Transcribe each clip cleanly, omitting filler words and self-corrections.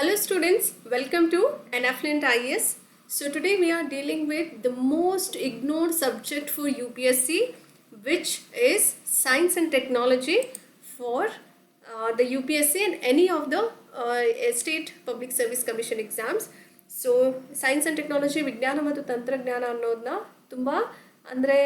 Hello students, welcome to an Affluent IAS. So today we are dealing with the most ignored subject for UPSC, which is Science and Technology for the UPSC and any of the State Public Service Commission exams. So Science and Technology ವಿಜ್ಞಾನ ಮತ್ತು ತಂತ್ರಜ್ಞಾನ ಅನ್ನೋದನ್ನ ತುಂಬ ಅಂದರೆ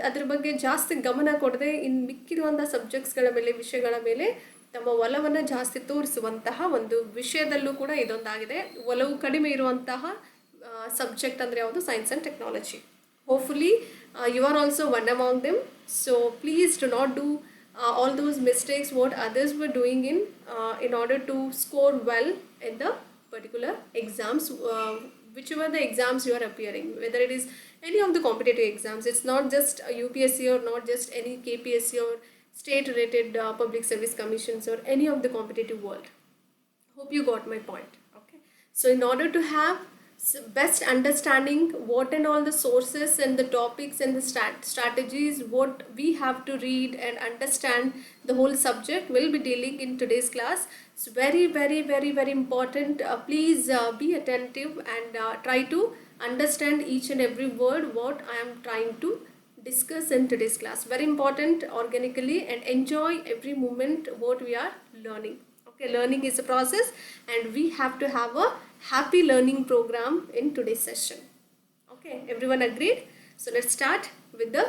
ಅದ್ರ ಬಗ್ಗೆ ಜಾಸ್ತಿ ಗಮನ ಕೊಡದೆ ಇನ್ನು ಮಿಕ್ಕಿರುವಂಥ ಸಬ್ಜೆಕ್ಟ್ಸ್ಗಳ ಮೇಲೆ ವಿಷಯಗಳ ಮೇಲೆ ತಮ್ಮ ಒಲವನ್ನು ಜಾಸ್ತಿ ತೋರಿಸುವಂತಹ ಒಂದು ವಿಷಯದಲ್ಲೂ ಕೂಡ ಇದೊಂದಾಗಿದೆ. ಒಲವು ಕಡಿಮೆ ಇರುವಂತಹ ಸಬ್ಜೆಕ್ಟ್ ಅಂದರೆ ಯಾವುದು? Science and technology. Hopefully you are also one among them. So please do not do all those mistakes what others were doing in order to score well in the particular exams, whichever the exams you are appearing, whether it is any of the competitive exams. It's not just UPSC or not just any KPSC or state related public service commissions or any of the competitive world. Hope you got my point. Okay, so in order to have best understanding what and all the sources and the topics and the strategies what we have to read and understand the whole subject, will be dealing in today's class. It's very important. Please be attentive and try to understand each and every word what I am trying to discuss in today's class. Very important, organically, and enjoy every moment what we are learning. Okay, learning is a process and we have to have a happy learning program in today's session. Okay, everyone agreed? So let's start with the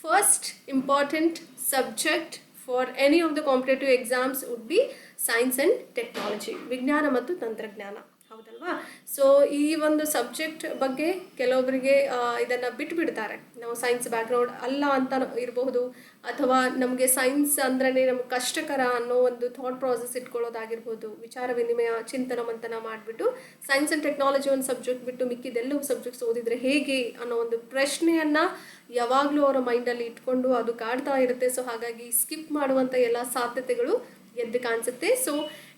first important subject for any of the competitive exams would be science and technology, ವಿಜ್ಞಾನ ಮತ್ತು ತಂತ್ರಜ್ಞಾನ. ಹೌದಲ್ವಾ? So ಈ ಒಂದು subject ಬಗ್ಗೆ ಕೆಲವೊಬ್ಬರಿಗೆ ಇದನ್ನು ಬಿಟ್ಬಿಡ್ತಾರೆ. ನಾವು ಸೈನ್ಸ್ ಬ್ಯಾಕ್ಗ್ರೌಂಡ್ ಅಲ್ಲ ಅಂತ ಇರಬಹುದು, ಅಥವಾ ನಮಗೆ ಸೈನ್ಸ್ ಅಂದ್ರೆ ನಮ್ಗೆ ಕಷ್ಟಕರ ಅನ್ನೋ ಒಂದು ಥಾಟ್ ಪ್ರಾಸೆಸ್ ಇಟ್ಕೊಳ್ಳೋದಾಗಿರ್ಬೋದು. ವಿಚಾರ ವಿನಿಮಯ ಚಿಂತನ ಮಂಥನ ಮಾಡಿಬಿಟ್ಟು ಸೈನ್ಸ್ ಆ್ಯಂಡ್ ಟೆಕ್ನಾಲಜಿ ಒಂದು ಸಬ್ಜೆಕ್ಟ್ ಬಿಟ್ಟು ಮಿಕ್ಕಿದೆಲ್ಲವೂ ಸಬ್ಜೆಕ್ಟ್ಸ್ ಓದಿದರೆ ಹೇಗೆ ಅನ್ನೋ ಒಂದು ಪ್ರಶ್ನೆಯನ್ನು ಯಾವಾಗಲೂ ಅವರ ಮೈಂಡಲ್ಲಿ ಇಟ್ಕೊಂಡು ಅದು ಕಾಡ್ತಾ ಇರುತ್ತೆ. ಸೊ ಹಾಗಾಗಿ ಸ್ಕಿಪ್ ಮಾಡುವಂಥ ಎಲ್ಲ ಸಾಧ್ಯತೆಗಳು ಎದ್ದು ಕಾಣಿಸುತ್ತೆ. So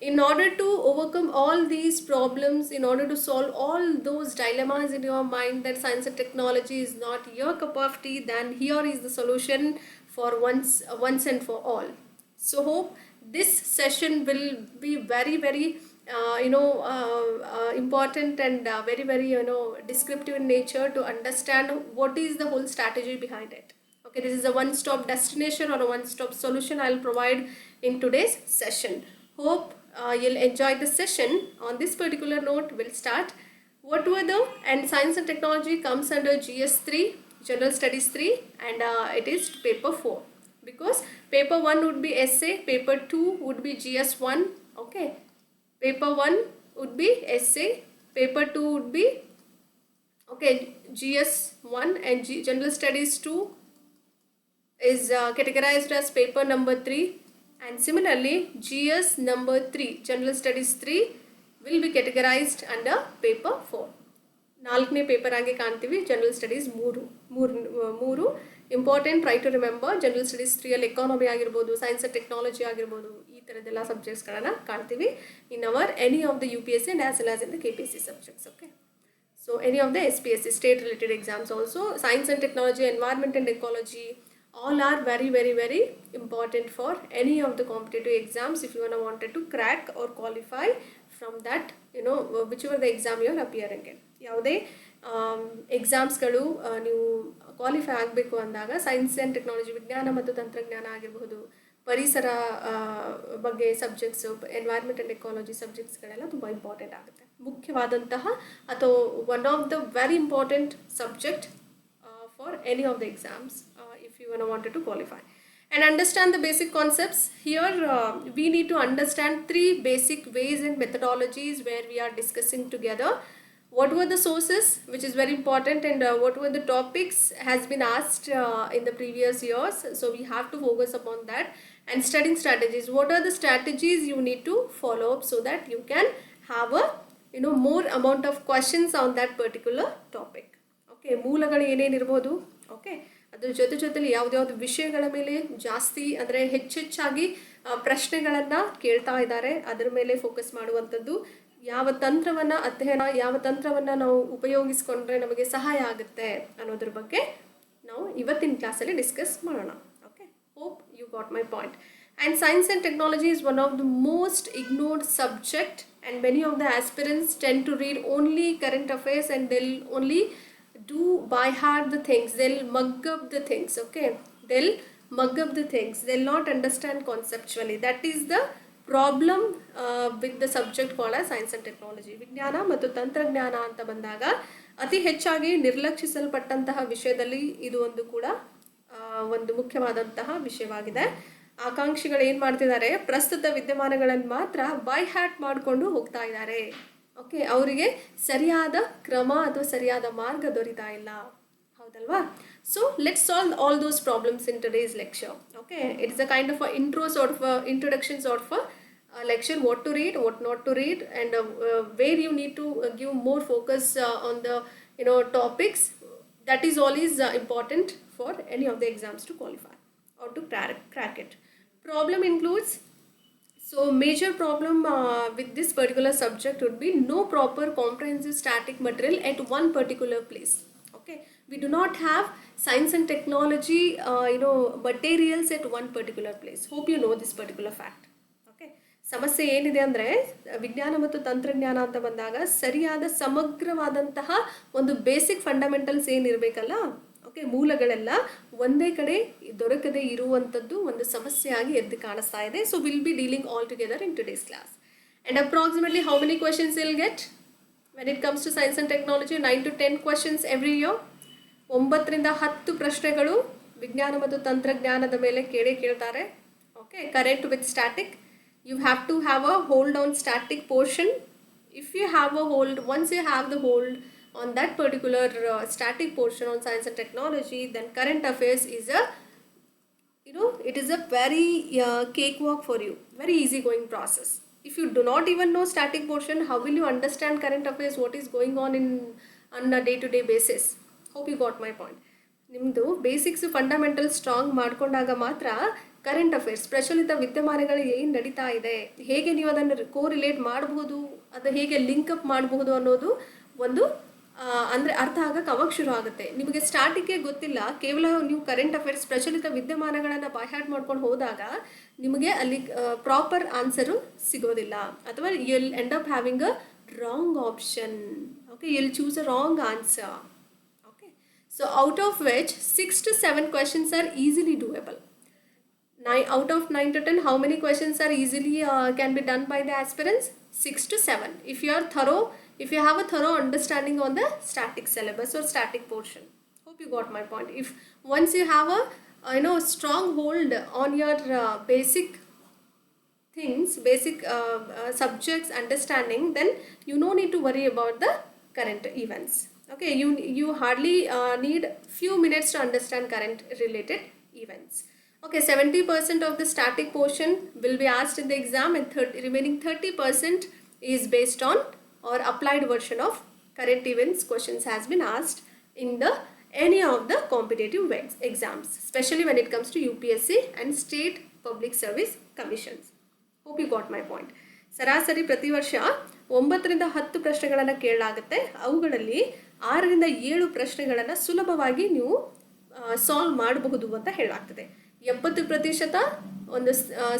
in order to overcome all these problems, in order to solve all those dilemmas in your mind that science and technology is not your cup of tea, then here is the solution for once and for all. So hope this session will be very important and very descriptive in nature to understand what is the whole strategy behind it. Okay, this is a one-stop destination or a one-stop solution I will provide in today's session. Hope you'll enjoy the session. On this particular note, we'll start. What were the, and science and technology comes under GS 3, General Studies 3, and it is paper 4. Because paper 1 would be essay, paper 2 would be GS 1, okay. Paper 1 would be essay, paper 2 would be, okay, GS 1, and General Studies 2 is categorized as paper number 3. And similarly, GS number 3, General Studies 3 will be categorized under paper 4. ನಾಲ್ಕನೇ paper ಆಗಿ ಕಾಣ್ತೀವಿ. General studies ಮೂರು important. Try to remember. General studies 3ಅಲ್ಲಿ economy ಆಗಿರ್ಬೋದು, science and technology ಆಗಿರ್ಬೋದು, ಈ ಥರದ್ದೆಲ್ಲ ಸಬ್ಜೆಕ್ಟ್ಸ್ಗಳನ್ನು ಕಾಣ್ತೀವಿ in our any of the UPSC and as well as in the KPSC subjects. Okay, so any of the SPSC state related exams also, science and technology, environment and ecology, all are very important for any of the competitive exams if you wanted to crack or qualify from that, whichever the exam you are appearing in. ಯಾವುದೇ ಎಕ್ಸಾಮ್ಸ್ಗಳು ನೀವು qualify ಆಗಬೇಕು ಅಂದಾಗ science and technology, ವಿಜ್ಞಾನ ಮತ್ತು ತಂತ್ರಜ್ಞಾನ ಆಗಿರ್ಬೋದು, ಪರಿಸರ ಬಗ್ಗೆ ಸಬ್ಜೆಕ್ಟ್ಸು, ಎನ್ವೈರ್ಮೆಂಟ್ ಆ್ಯಂಡ್ ಎಕಾಲಜಿ ಸಬ್ಜೆಕ್ಟ್ಸ್ಗಳೆಲ್ಲ ತುಂಬ ಇಂಪಾರ್ಟೆಂಟ್ ಆಗುತ್ತೆ. ಮುಖ್ಯವಾದಂತಹ ಅಥವಾ one of the very important subject for any of the exams if you wanted to qualify and understand the basic concepts. Here we need to understand 3 basic ways and methodologies where we are discussing together. What were the sources, which is very important, and what were the topics has been asked in the previous years, so we have to focus upon that. And studying strategies, what are the strategies you need to follow up so that you can have a more amount of questions on that particular topic. Okay, ಮೂಲಗಳು ಏನೇನಿರ್ಬೋದು, okay, ಅದ್ರ ಜೊತೆಲಿ ಯಾವುದ್ಯಾವುದು ವಿಷಯಗಳ ಮೇಲೆ ಜಾಸ್ತಿ ಅಂದರೆ ಹೆಚ್ಚಾಗಿ ಪ್ರಶ್ನೆಗಳನ್ನು ಕೇಳ್ತಾ ಇದ್ದಾರೆ, ಅದರ ಮೇಲೆ ಫೋಕಸ್ ಮಾಡುವಂಥದ್ದು. ಯಾವ ತಂತ್ರವನ್ನು ನಾವು ಉಪಯೋಗಿಸ್ಕೊಂಡ್ರೆ ನಮಗೆ ಸಹಾಯ ಆಗುತ್ತೆ ಅನ್ನೋದ್ರ ಬಗ್ಗೆ ನಾವು ಇವತ್ತಿನ ಕ್ಲಾಸಲ್ಲಿ ಡಿಸ್ಕಸ್ ಮಾಡೋಣ. Okay, hope you got my point. And science and technology is one of the most ignored subject, and many of the aspirants tend to read only current affairs and they'll only do by heart the things. They'll mug up the things, okay? They'll mug up the things. They'll not understand conceptually. That is the problem with the subject called as science and technology. ವಿಜ್ಞಾನ ಮತ್ತು ತಂತ್ರಜ್ಞಾನ ಅಂತ ಬಂದಾಗ ಅತಿ ಹೆಚ್ಚಾಗಿ ನಿರ್ಲಕ್ಷಿಸಲ್ಪಟ್ಟಂತಹ ವಿಷಯದಲ್ಲಿ ಇದು ಒಂದು ಕೂಡ ಒಂದು ಮುಖ್ಯವಾದಂತಹ ವಿಷಯವಾಗಿದೆ. ಆಕಾಂಕ್ಷಿಗಳು ಏನು ಮಾಡ್ತಿದ್ದಾರೆ, ಪ್ರಸ್ತುತ ವಿದ್ಯಮಾನಗಳನ್ನು ಮಾತ್ರ ಬೈ ಹ್ಯಾಟ್ ಮಾಡಿಕೊಂಡು ಹೋಗ್ತಾ ಇದ್ದಾರೆ. ಓಕೆ, ಅವರಿಗೆ ಸರಿಯಾದ ಕ್ರಮ ಅಥವಾ ಸರಿಯಾದ ಮಾರ್ಗ ದೊರೀತಾ ಇಲ್ಲ, ಹೌದಲ್ವಾ? So let's solve all those problems in today's lecture. Okay, it is a kind of intro sort of introduction sort of lecture, what to read, what not to read, and where you need to give more focus on the topics. That is always important for any of the exams to qualify or to crack it. Problem includes, so major problem with this particular subject would be no proper comprehensive static material at one particular place. Okay, we do not have science and technology materials at one particular place. Hope you know this particular fact. ಸಮಸ್ಯೆ ಏನಿದೆ ಅಂದರೆ, ವಿಜ್ಞಾನ ಮತ್ತು ತಂತ್ರಜ್ಞಾನ ಅಂತ ಬಂದಾಗ ಸರಿಯಾದ ಸಮಗ್ರವಾದಂತಹ ಒಂದು ಬೇಸಿಕ್ ಫಂಡಮೆಂಟಲ್ಸ್ ಏನಿರಬೇಕಲ್ಲ, ಓಕೆ, ಮೂಲಗಳೆಲ್ಲ ಒಂದೇ ಕಡೆ ದೊರಕದೆ ಇರುವಂಥದ್ದು ಒಂದು ಸಮಸ್ಯೆಯಾಗಿ ಎದ್ದು ಕಾಣಿಸ್ತಾ ಇದೆ. So will be dealing all together in today's class. And approximately how many questions will get when it comes to science and technology? 9 to 10 questions every year. 9 ರಿಂದ 10 ಪ್ರಶ್ನೆಗಳು ವಿಜ್ಞಾನ ಮತ್ತು ತಂತ್ರಜ್ಞಾನದ ಮೇಲೆ ಕೇಳ್ತಾರೆ. Okay, current with static. You have to have a hold on static portion. If you have a hold, once you have the hold on that particular static portion on science and technology, then current affairs is a, it is a very cakewalk for you, very easy going process. If you do not even know static portion, how will you understand current affairs, what is going on a day-to-day basis? Hope you got my point. ನಿಮ್ಮದು basics fundamental strong ಮಾಡ್ಕೊಂಡಾಗ ಮಾತ್ರ current affairs, ಪ್ರಚಲಿತ ವಿದ್ಯಮಾನಗಳು ಏನು ನಡೀತಾ ಇದೆ, ಹೇಗೆ ನೀವು ಅದನ್ನು ಕೋರಿಲೇಟ್ ಮಾಡಬಹುದು, ಅದು ಹೇಗೆ ಲಿಂಕಪ್ ಮಾಡಬಹುದು ಅನ್ನೋದು ಒಂದು ಅಂದರೆ ಅರ್ಥ ಆಗಕ್ಕೆ ಅವಾಗ ಶುರು ಆಗುತ್ತೆ. ನಿಮಗೆ ಸ್ಟಾರ್ಟಿಗೆ ಗೊತ್ತಿಲ್ಲ, ಕೇವಲ ನೀವು ಕರೆಂಟ್ ಅಫೇರ್ಸ್ ಪ್ರಚಲಿತ ವಿದ್ಯಮಾನಗಳನ್ನು ಬೈಹ್ಯಾಟ್ ಮಾಡ್ಕೊಂಡು ಹೋದಾಗ ನಿಮಗೆ ಅಲ್ಲಿ ಪ್ರಾಪರ್ ಆನ್ಸರು ಸಿಗೋದಿಲ್ಲ, ಅಥವಾ you will end up having a wrong option. Okay, you will choose a wrong answer. So out of which 6 to 7 questions are easily doable. Out of 9 to 10, how many questions are easily can be done by the aspirants? 6 to 7. If you are thorough, if you have a thorough understanding on the static syllabus or static portion. Hope you got my point. If once you have a strong hold on your basic things, basic subjects understanding, then you no need to worry about the current events. Okay, you hardly need few minutes to understand current related events. Okay, 70% of the static portion will be asked in the exam, and remaining 30% is based on or applied version of current events questions has been asked in any of the competitive exams, especially when it comes to UPSC and state public service commissions. Hope you got my point. ಸರಾಸರಿ ಪ್ರತಿ ವರ್ಷ 9 ರಿಂದ 10 ಪ್ರಶ್ನೆಗಳನ್ನು ಕೇಳಲಾಗುತ್ತೆ. ಅವುಗಳಲ್ಲಿ 6 ರಿಂದ 7 ಪ್ರಶ್ನೆಗಳನ್ನು ಸುಲಭವಾಗಿ ನೀವು ಸಾಲ್ವ್ ಮಾಡಬಹುದು ಅಂತ ಹೇಳಲಾಗ್ತದೆ. 70% ಒಂದು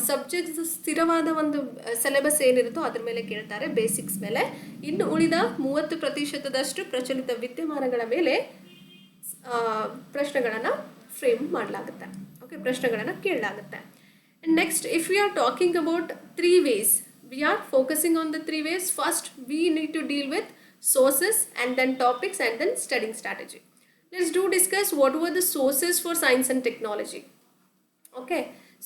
ಸಬ್ಜೆಕ್ಟ್ಸ್ ಸ್ಥಿರವಾದ ಒಂದು ಸಿಲೆಬಸ್ ಏನಿರುತ್ತೋ ಅದ್ರ ಮೇಲೆ ಕೇಳ್ತಾರೆ, ಬೇಸಿಕ್ಸ್ ಮೇಲೆ. ಇನ್ನು ಉಳಿದ 30% ಪ್ರಚಲಿತ ವಿದ್ಯಮಾನಗಳ ಮೇಲೆ ಪ್ರಶ್ನೆಗಳನ್ನು ಫ್ರೇಮ್ ಮಾಡಲಾಗುತ್ತೆ. ಓಕೆ, ಪ್ರಶ್ನೆಗಳನ್ನು ಕೇಳಲಾಗುತ್ತೆ. And next, if we are talking about 3 ways, we are focusing on the 3 ways. First, we need to deal with sources, and then topics, and then studying strategy. Let's discuss what were the sources for science and technology. Okay,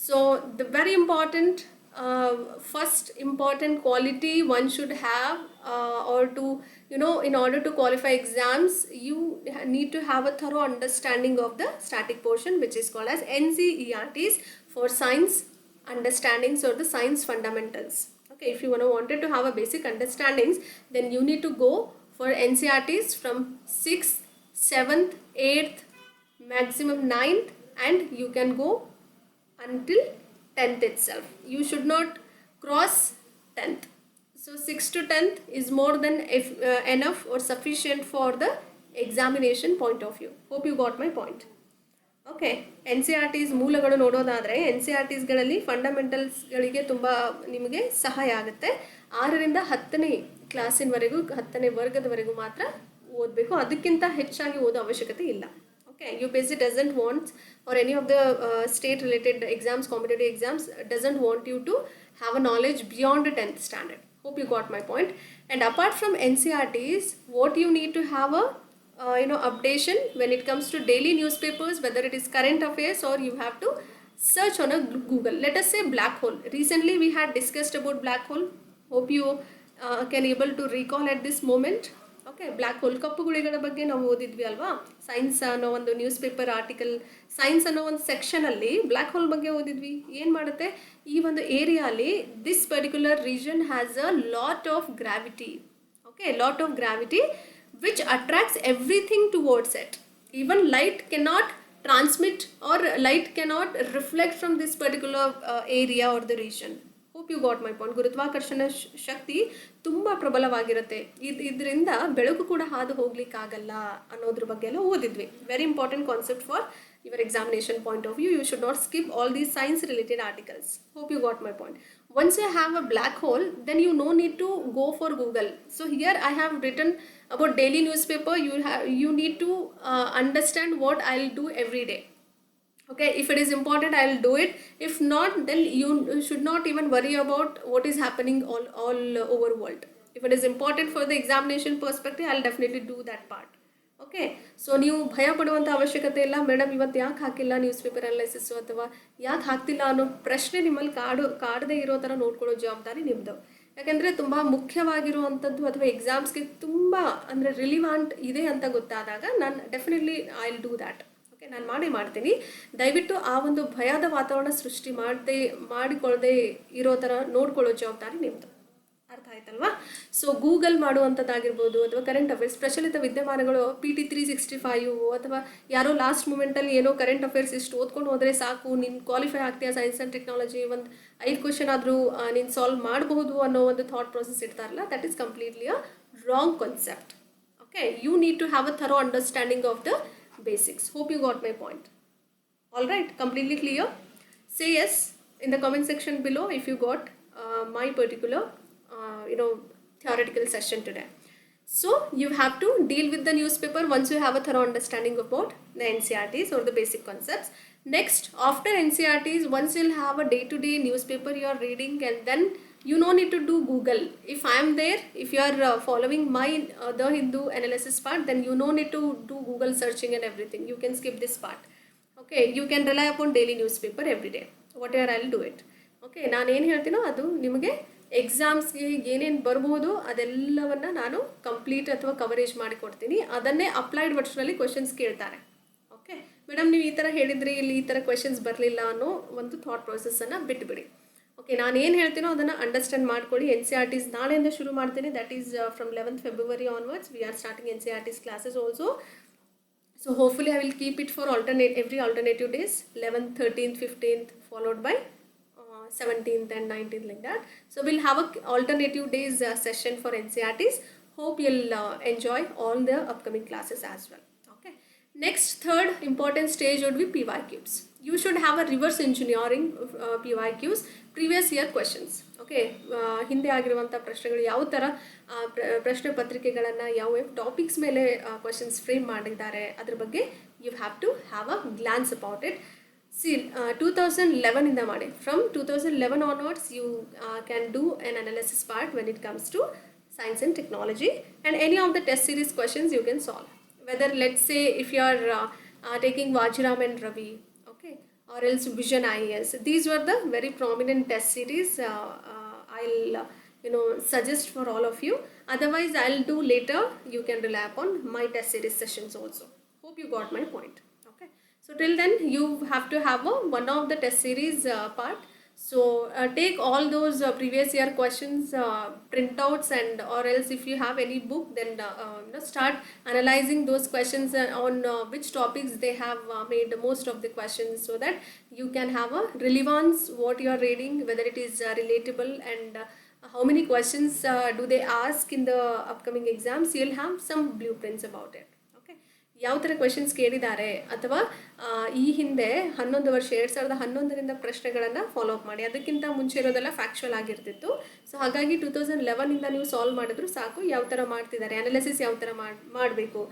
so the very important first important quality one should have or to in order to qualify exams, you need to have a thorough understanding of the static portion, which is called as NCERTs for science understandings or the science fundamentals. Okay, if you wanted to have a basic understandings, then you need to go for NCERTs from 6th, 7th, 8th, maximum 9th, and you can go until 10th itself. You should not cross 10th. So 6th to 10th is more than enough or sufficient for the examination point of view. Hope you got my point. Okay, N C R Ts ಮೂಲಗಳು ನೋಡೋದಾದರೆ N C R ಟಿಸ್ಗಳಲ್ಲಿ ಫಂಡಮೆಂಟಲ್ಸ್ಗಳಿಗೆ ತುಂಬ ನಿಮಗೆ ಸಹಾಯ ಆಗುತ್ತೆ. 6ರಿಂದ 10ನೇ ಕ್ಲಾಸಿನವರೆಗೂ 10ನೇ ವರ್ಗದವರೆಗೂ ಮಾತ್ರ ಓದಬೇಕು, ಅದಕ್ಕಿಂತ ಹೆಚ್ಚಾಗಿ ಓದೋ ಅವಶ್ಯಕತೆ ಇಲ್ಲ. Okay, UPSC doesn't want, or any of the state related exams, competitive exams doesn't want you to have a knowledge beyond the 10th standard. Hope you got my point. And apart from NCRTs, what you need to have a updation when it comes to daily newspapers, whether it is current affairs or you have to search on a Google. Let us say black hole. Recently we had discussed about black hole. Hope you can able to recall at this moment. Okay, black hole ಕಪ್ಪು ಗುಳಿಗಳ ಬಗ್ಗೆ ನಾವು ಓದಿದ್ವಿ ಅಲ್ವಾ. Science ಅನ್ನೋ ಒಂದು news paper article, science ಅನ್ನೋ ಒಂದು ಸೆಕ್ಷನಲ್ಲಿ ಬ್ಲ್ಯಾಕ್ ಹೋಲ್ ಬಗ್ಗೆ ಓದಿದ್ವಿ. ಏನು ಮಾಡುತ್ತೆ, ಈ ಒಂದು ಏರಿಯಾಲಿ this particular region has a lot of gravity. Okay, lot of gravity which attracts everything towards it. Even light cannot transmit or light cannot reflect from this particular area or the region. Hope you got my point. ಗುರುತ್ವಾಕರ್ಷಣ ಶಕ್ತಿ ತುಂಬ ಪ್ರಬಲವಾಗಿರುತ್ತೆ, ಇದರಿಂದ ಬೆಳಕು ಕೂಡ ಹಾದು ಹೋಗ್ಲಿಕ್ಕಾಗಲ್ಲ ಅನ್ನೋದ್ರ ಬಗ್ಗೆ ಎಲ್ಲ ಓದಿದ್ವಿ. Very important concept for your examination point of view. You should not skip all these science related articles. Hope you got my point. Once you have a black hole, then you no need to go for Google. So here I have written about daily newspaper. You need to understand what I'll do every day. Okay, if it is important, I will do it. If not, then you should not even worry about what is happening all over world. If it is important for the examination perspective, I will definitely do that part. Okay, so ನೀವು ಭಯ ಪಡುವಂಥ ಅವಶ್ಯಕತೆ ಇಲ್ಲ. Madam ಇವತ್ತು ಯಾಕೆ ಹಾಕಿಲ್ಲ news paper ಅನಲೈಸಿಸ್ಸು, ಅಥವಾ ಯಾಕೆ ಹಾಕ್ತಿಲ್ಲ ಅನ್ನೋ ಪ್ರಶ್ನೆ ನಿಮ್ಮಲ್ಲಿ ಕಾಡದೇ ಇರೋ ಥರ ನೋಡ್ಕೊಳ್ಳೋ ಜವಾಬ್ದಾರಿ ನಿಮ್ಮದು. ಯಾಕೆಂದರೆ ತುಂಬ ಮುಖ್ಯವಾಗಿರುವಂಥದ್ದು ಅಥವಾ ಎಕ್ಸಾಮ್ಸ್ಗೆ ತುಂಬ ಅಂದರೆ ರಿಲಿವಾಂಟ್ ಇದೆ ಅಂತ ಗೊತ್ತಾದಾಗ ನಾನು definitely I will do that. Okay, ನಾನು ಮಾಡ್ತೀನಿ. ದಯವಿಟ್ಟು ಆ ಒಂದು ಭಯದ ವಾತಾವರಣ ಸೃಷ್ಟಿ ಮಾಡಿಕೊಳ್ಳದೆ ಇರೋ ಥರ ನೋಡ್ಕೊಳ್ಳೋ ಜವಾಬ್ದಾರಿ ನಿಮ್ಮದು. ಅರ್ಥ ಆಯ್ತಲ್ವಾ? ಸೊ ಗೂಗಲ್ ಮಾಡುವಂಥದ್ದಾಗಿರ್ಬೋದು, ಅಥವಾ ಕರೆಂಟ್ ಅಫೇರ್ಸ್, ಪ್ರಚಲಿತ ವಿದ್ಯಮಾನಗಳು, PT 365, ಅಥವಾ ಯಾರೋ ಲಾಸ್ಟ್ ಮೂಮೆಂಟಲ್ಲಿ ಏನೋ ಕರೆಂಟ್ ಅಫೇರ್ಸ್ ಇಷ್ಟು ಓದ್ಕೊಂಡು ಹೋದರೆ ಸಾಕು, ನೀನು ಕ್ವಾಲಿಫೈ ಆಗ್ತೀಯಾ ಸೈನ್ಸ್ ಆ್ಯಂಡ್ ಟೆಕ್ನಾಲಜಿ, ಒಂದು 5 ಕ್ವೆಶನ್ ಆದರೂ ನೀನು ಸಾಲ್ವ್ ಮಾಡಬಹುದು ಅನ್ನೋ ಒಂದು ಥಾಟ್ ಪ್ರೊಸೆಸ್ ಇರ್ತಾರಲ್ಲ, that is completely a wrong concept. Okay, you need to have a thorough understanding of the basics. Hope you got my point. All right, completely clear? Say yes in the comment section below if you got my particular theoretical session today. So you have to deal with the newspaper once you have a thorough understanding about the NCRTs or the basic concepts. Next, after NCRTs, once you'll have a day-to-day newspaper you are reading, and then you no need to do Google. If I am there, if you are following my The Hindu analysis part, then you no need to do Google searching and everything. You can skip this part. Okay, you can rely upon daily newspaper every day. Whatever I will do it. Okay, ನಾನು ಏನು ಹೇಳ್ತೀನೋ ಅದು ನಿಮಗೆ ಎಕ್ಸಾಮ್ಸ್ಗೆ ಏನೇನು ಬರ್ಬೋದು ಅದೆಲ್ಲವನ್ನು ನಾನು complete ಅಥವಾ coverage ಮಾಡಿಕೊಡ್ತೀನಿ. ಅದನ್ನೇ ಅಪ್ಲೈಡ್ ವರ್ಷನಲ್ಲಿ ಕ್ವೆಶನ್ಸ್ ಕೇಳ್ತಾರೆ. ಓಕೆ ಮೇಡಮ್, ನೀವು ಈ ಥರ ಹೇಳಿದ್ರಿ, ಇಲ್ಲಿ ಈ ಥರ ಕ್ವೆಶನ್ಸ್ ಬರಲಿಲ್ಲ ಅನ್ನೋ ಒಂದು ಥಾಟ್ ಪ್ರೊಸೆಸ್ಸನ್ನು ಬಿಟ್ಟುಬಿಡಿ. ಓಕೆ, ನಾನು ಏನು ಹೇಳ್ತೀನೋ ಅದನ್ನು ಅಂಡರ್ಸ್ಟ್ಯಾಂಡ್ ಮಾಡ್ಕೊಳ್ಳಿ. NCRTs ನಾಳೆಯಿಂದ ಶುರು ಮಾಡ್ತೀನಿ. That is from 11th February onwards we are starting NCRTs classes also. So hopefully I will keep it for every alternative days, 11th, 13th, 15th, followed by 17th and 19th, like that. So we'll have a alternative days session for NCRTs. Hope you'll enjoy all the upcoming classes as well. Okay, next, third important stage would be PYQs. You should have a reverse engineering PYQs, previous year questions. Okay, ಹಿಂದೆ ಆಗಿರುವಂಥ ಪ್ರಶ್ನೆಗಳು ಯಾವ ಥರ ಪ್ರಶ್ನೆ ಪತ್ರಿಕೆಗಳನ್ನು ಯಾವ topics ಮೇಲೆ questions frame ಮಾಡಿದ್ದಾರೆ ಅದ್ರ ಬಗ್ಗೆ you have to have a glance about it. See 2011 ಇಂದ ಮಾಡಿ. From 2011 onwards you can do an analysis part when it comes to science and technology, and any of the test series questions you can solve. Whether, let's say, if you are taking Vajiram and Ravi, okay, or else Vision IAS, these were the very prominent test series I'll suggest for all of you. Otherwise I'll do later. You can rely upon my test series sessions also. Hope you got my point. Okay, so till then you have to have one of the test series part. So take all those previous year questions printouts, and or else if you have any book, then start analyzing those questions on which topics they have made most of the questions, so that you can have a relevance what you are reading, whether it is relatable, and how many questions do they ask in the upcoming exams. You'll have some blueprints about it. Okay, ಯಾವ ಥರ questions ಕೇಳಿದ್ದಾರೆ, ಅಥವಾ ಈ ಹಿಂದೆ 11 ವರ್ಷ 2011ರಿಂದ ಪ್ರಶ್ನೆಗಳನ್ನು follow up ಮಾಡಿ. ಅದಕ್ಕಿಂತ ಮುಂಚೆ ಇರೋದೆಲ್ಲ ಫ್ಯಾಕ್ಚುಯಲ್ ಆಗಿರ್ತಿತ್ತು. ಸೊ ಹಾಗಾಗಿ 2011ಇಂದ ನೀವು ಸಾಲ್ವ್ ಮಾಡಿದ್ರು ಸಾಕು. ಯಾವ ಥರ ಮಾಡ್ತಿದ್ದಾರೆ, ಅನಾಲಿಸಿಸ್ ಯಾವ ಥರ ಮಾಡಬೇಕು,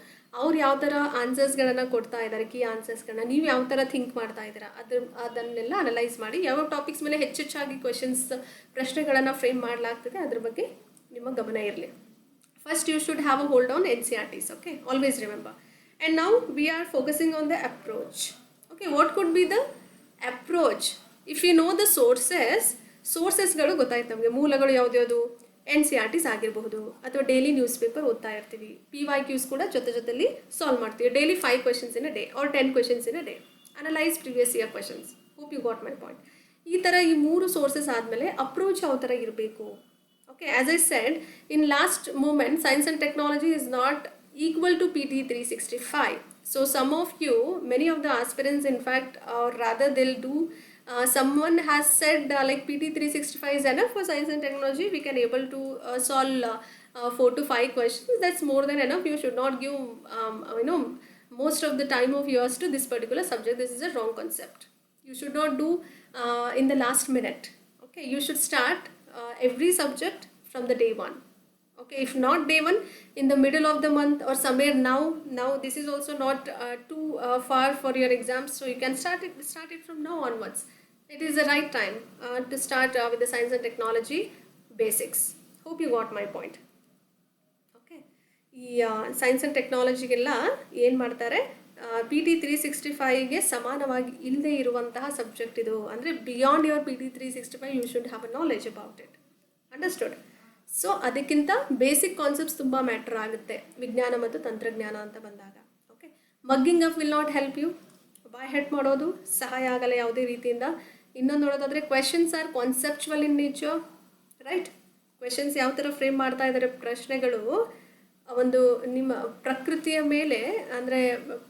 ಅವ್ರು ಯಾವ ಥರ ಆನ್ಸರ್ಸ್ಗಳನ್ನು ಕೊಡ್ತಾ ಇದ್ದಾರೆ, ಕೀ ಆನ್ಸರ್ಸ್ಗಳನ್ನ ನೀವು ಯಾವ ಥರ ಥಿಂಕ್ ಮಾಡ್ತಾ ಇದ್ದೀರಾ, ಅದನ್ನೆಲ್ಲ ಅನಲೈಸ್ ಮಾಡಿ ಯಾವ ಟಾಪಿಕ್ಸ್ ಮೇಲೆ ಹೆಚ್ಚೆಚ್ಚಾಗಿ ಪ್ರಶ್ನೆಗಳನ್ನು ಫ್ರೇಮ್ ಮಾಡಲಾಗ್ತದೆ ಅದ್ರ ಬಗ್ಗೆ ನಿಮ್ಮ ಗಮನ ಇರಲಿ. First, you should have a hold on NCERTs, okay? Always remember. And now we are focusing on the approach. Okay, what could be the approach? If you know the sourcesಗಳು ಗೊತ್ತಾಯ್ತು ನಮಗೆ. ಮೂಲಗಳು ಯಾವ್ದು NCERTs ಆಗಿರಬಹುದು, ಅಥವಾ ಡೈಲಿ ನ್ಯೂಸ್ ಪೇಪರ್ ಓದ್ತಾ ಇರ್ತೀವಿ. PYQs ಕೂಡ ಜೊತೆಲಿ ಸಾಲ್ವ್ ಮಾಡ್ತೀವಿ. Daily 5 questions in a day or 10 questions in a day. Analyze previous year questions. Hope you got my point. ಈ ಥರ ಈ 3 ಸೋರ್ಸಸ್ ಆದಮೇಲೆ ಅಪ್ರೋಚ್ ಯಾವ ಥರ ಇರಬೇಕು. Okay, as I said, in last moment, science and technology is not equal to PT 365. So some of you, many of the aspirants, in fact, or rather they'll do, someone has said like PT 365 is enough for science and technology. We can able to solve 4 to 5 questions. That's more than enough. You should not give, most of the time of yours to this particular subject. This is a wrong concept. You should not do in the last minute. Okay, you should start every subject from the day one. Okay, if not day one, in the middle of the month or somewhere now this is also not too far for your exams, so you can start it from now onwards. It is the right time to start with the science and technology basics. Hope you got my point. Okay, ಈ science and ಟೆಕ್ನಾಲಜಿಗೆಲ್ಲ ಏನು ಮಾಡ್ತಾರೆ, PT 365ಗೆ ಸಮಾನವಾಗಿ ಇಲ್ಲದೆ ಇರುವಂತಹ subject ಇದು. ಅಂದರೆ beyond your PT 365 you should have a knowledge about it. Understood? So ಅದಕ್ಕಿಂತ basic concepts ತುಂಬ ಮ್ಯಾಟ್ರ್ ಆಗುತ್ತೆ ವಿಜ್ಞಾನ ಮತ್ತು ತಂತ್ರಜ್ಞಾನ ಅಂತ ಬಂದಾಗ. Okay, mugging up will not help you. By heart ಮಾಡೋದು ಸಹಾಯ ಆಗಲ್ಲ ಯಾವುದೇ ರೀತಿಯಿಂದ. ಇನ್ನೊಂದು ನೋಡೋದಾದರೆ questions are conceptual in nature, right? Questions ಯಾವ ಥರ ಫ್ರೇಮ್ ಮಾಡ್ತಾ ಇದ್ದಾರೆ, ಪ್ರಶ್ನೆಗಳು ಒಂದು ನಿಮ್ಮ ಪ್ರಕೃತಿಯ ಮೇಲೆ,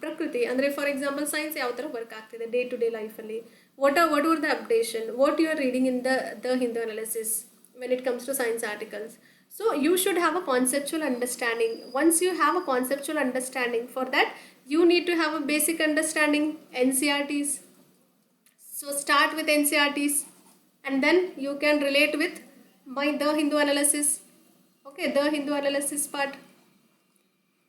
ಪ್ರಕೃತಿ ಅಂದರೆ ಫಾರ್ ಎಕ್ಸಾಂಪಲ್ ಸೈನ್ಸ್ ಯಾವ ಥರ ವರ್ಕ್ ಆಗ್ತಿದೆ ಡೇ ಟು ಡೇ ಲೈಫಲ್ಲಿ, what were the updation, what you are reading in the Hindu analysis when it comes to science articles. So you should have a conceptual understanding. Once you have a conceptual understanding, for that you need to have a basic understanding, NCERTs. So start with NCERTs and then you can relate with the Hindu analysis. Okay, the Hindu analysis part,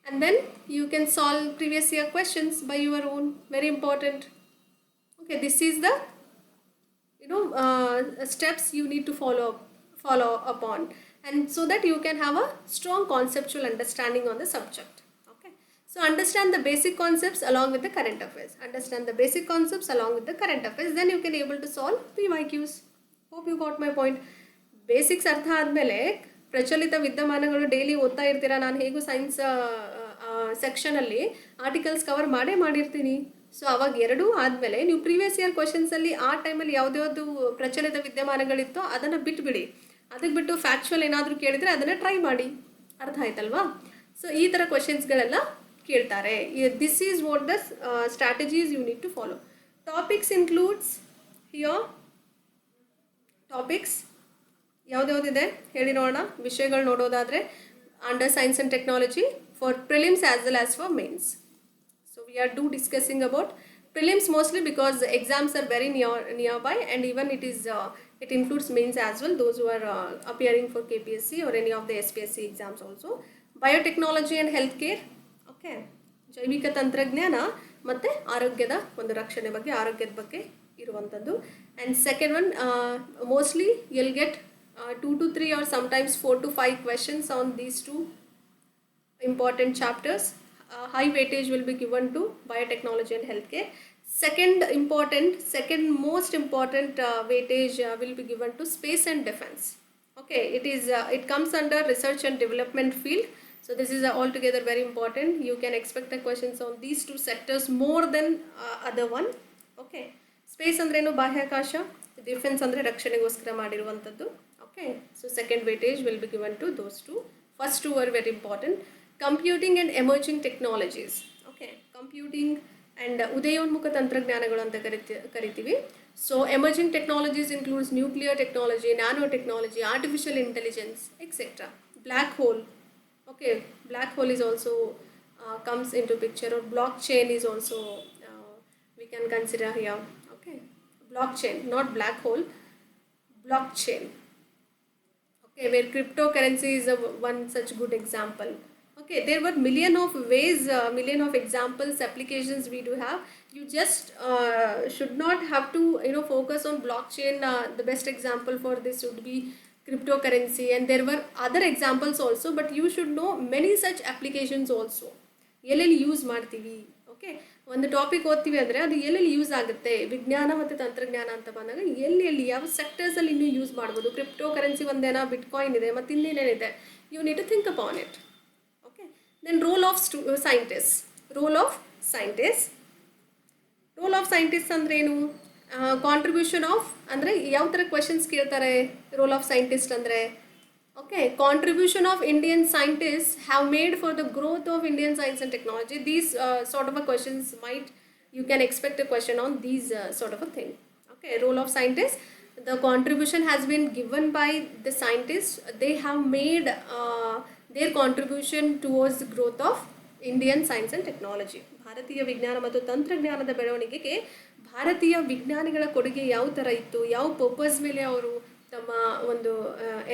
and then you can solve previous year questions by your own. Very important. Okay, this is the steps you need to follow upon, and so that you can have a strong conceptual understanding on the subject. Okay, so understand the basic concepts along with the current affairs. Understand the basic concepts along with the current affairs, then you can able to solve PYQs. Hope you got my point. Basics ಅರ್ಥ ಆದಮೇಲೆ ಪ್ರಚಲಿತ ವಿದ್ಯಮಾನಗಳು daily ಓದ್ತಾ ಇರ್ತೀರಾ. ನಾನು ಹೇಗೂ science ಸೆಕ್ಷನಲ್ಲಿ articles cover ಮಾಡಿರ್ತೀನಿ. ಸೊ ಅವಾಗ ಎರಡೂ ಆದಮೇಲೆ ನೀವು ಪ್ರೀವಿಯಸ್ ಇಯರ್ ಕ್ವಶನ್ಸಲ್ಲಿ ಆ ಟೈಮಲ್ಲಿ ಯಾವುದ್ಯಾವುದು ಪ್ರಚಲಿತ ವಿದ್ಯಮಾನಗಳಿತ್ತೋ ಅದನ್ನು ಬಿಟ್ಬಿಡಿ. ಅದಕ್ಕೆ ಬಿಟ್ಟು ಫ್ಯಾಕ್ಚುಯಲ್ ಏನಾದರೂ ಕೇಳಿದರೆ ಅದನ್ನು ಟ್ರೈ ಮಾಡಿ. ಅರ್ಥ ಆಯ್ತಲ್ವಾ? ಸೊ ಈ ಥರ ಕ್ವಶನ್ಸ್ಗಳೆಲ್ಲ ಕೇಳ್ತಾರೆ. This is what the strategies you need to follow. Topics includes here. Topics ಯಾವುದ್ಯಾವುದಿದೆ ಹೇಳಿ ನೋಡೋಣ. ವಿಷಯಗಳು ನೋಡೋದಾದರೆ under science and technology for prelims as well as for mains. So we are discussing about prelims mostly because exams are very nearby, and even it includes mains as well, those who are appearing for KPSC or any of the SPSC exams also. Biotechnology and healthcare. Okay, ಜೈವಿಕ ತಂತ್ರಜ್ಞಾನ ಮತ್ತು ಆರೋಗ್ಯದ ಒಂದು ರಕ್ಷಣೆ ಬಗ್ಗೆ, ಆರೋಗ್ಯದ ಬಗ್ಗೆ ಇರುವಂಥದ್ದು. And second one, mostly you'll get 2 to 3 or sometimes 4 to 5 questions on these two important chapters. High weightage will be given to biotechnology and healthcare. Second most important weightage will be given to space and defense. Okay, it comes under research and development field. So this is altogether very important. You can expect the questions on these two sectors more than other one. Okay, space ಅಂದ್ರೇನು ಬಾಹ್ಯಾಕಾಶ, defence ಅಂದರೆ ರಕ್ಷಣೆಗೋಸ್ಕರ ಮಾಡಿರುವಂಥದ್ದು. Okay, so second weightage will be given to those two. First two are very important. Computing and emerging technologies. Okay, computing and ಉದಯೋನ್ಮುಖ ತಂತ್ರಜ್ಞಾನಗಳು ಅಂತ ಕರಿತೀವಿ. So emerging technologies includes nuclear technology, nanotechnology, artificial intelligence, etcetera. Black hole. Okay, black hole is also comes into picture, or blockchain is also we can consider here. Okay, blockchain, not black hole, blockchain. Okay, where cryptocurrency is one such good example. Okay, there were million of ways, million of examples, applications we do have. You just should not have to focus on blockchain. The best example for this would be cryptocurrency, and there were other examples also, but you should know many such applications also. ಎಲ್ಲೆಲ್ಲಿ use ಮಾಡ್ತೀವಿ. Okay, ಒಂದು topic ಓದ್ತೀವಿ ಅಂದರೆ ಅದು ಎಲ್ಲೆಲ್ಲಿ use ಆಗುತ್ತೆ, ವಿಜ್ಞಾನ ಮತ್ತು ತಂತ್ರಜ್ಞಾನ ಅಂತ ಬಂದಾಗ ಎಲ್ಲಿ ಯಾವ ಸೆಕ್ಟರ್ಸಲ್ಲಿ ಇನ್ನೂ ಯೂಸ್ ಮಾಡ್ಬೋದು. ಕ್ರಿಪ್ಟೋ ಕರೆನ್ಸಿ ಒಂದೇನಾ, ಬಿಟ್ಕಾಯಿನ್ ಇದೆ, ಮತ್ತು ಇನ್ನೇನೇನಿದೆ, you need to think upon it. Okay, then role of scientist. Role of scientist, role of scientist ಅಂದ್ರೇನು, ಕಾಂಟ್ರಿಬ್ಯೂಷನ್ ಆಫ್ ಅಂದರೆ ಯಾವ ಥರ ಕ್ವೆಶನ್ಸ್ ಕೇಳ್ತಾರೆ ರೋಲ್ ಆಫ್ ಸೈಂಟಿಸ್ಟ್ ಅಂದರೆ. Okay, contribution of Indian scientists have made for the growth of Indian science and technology. These sort of a questions might, you can expect a question on these sort of a thing. Okay, role of scientists, the contribution has been given by the scientists. They have made their contribution towards the growth of Indian science and technology. ಭಾರತೀಯ ವಿಜ್ಞಾನ ಮತ್ತು ತಂತ್ರಜ್ಞಾನದ ಬೆಳವಣಿಗೆಗೆ ಭಾರತೀಯ ವಿಜ್ಞಾನಿಗಳ ಕೊಡುಗೆ ಯಾವ ಥರ ಇತ್ತು, ಯಾವ ಪರ್ಪಸ್ ಮೇಲೆ ಅವರು ತಮ್ಮ ಒಂದು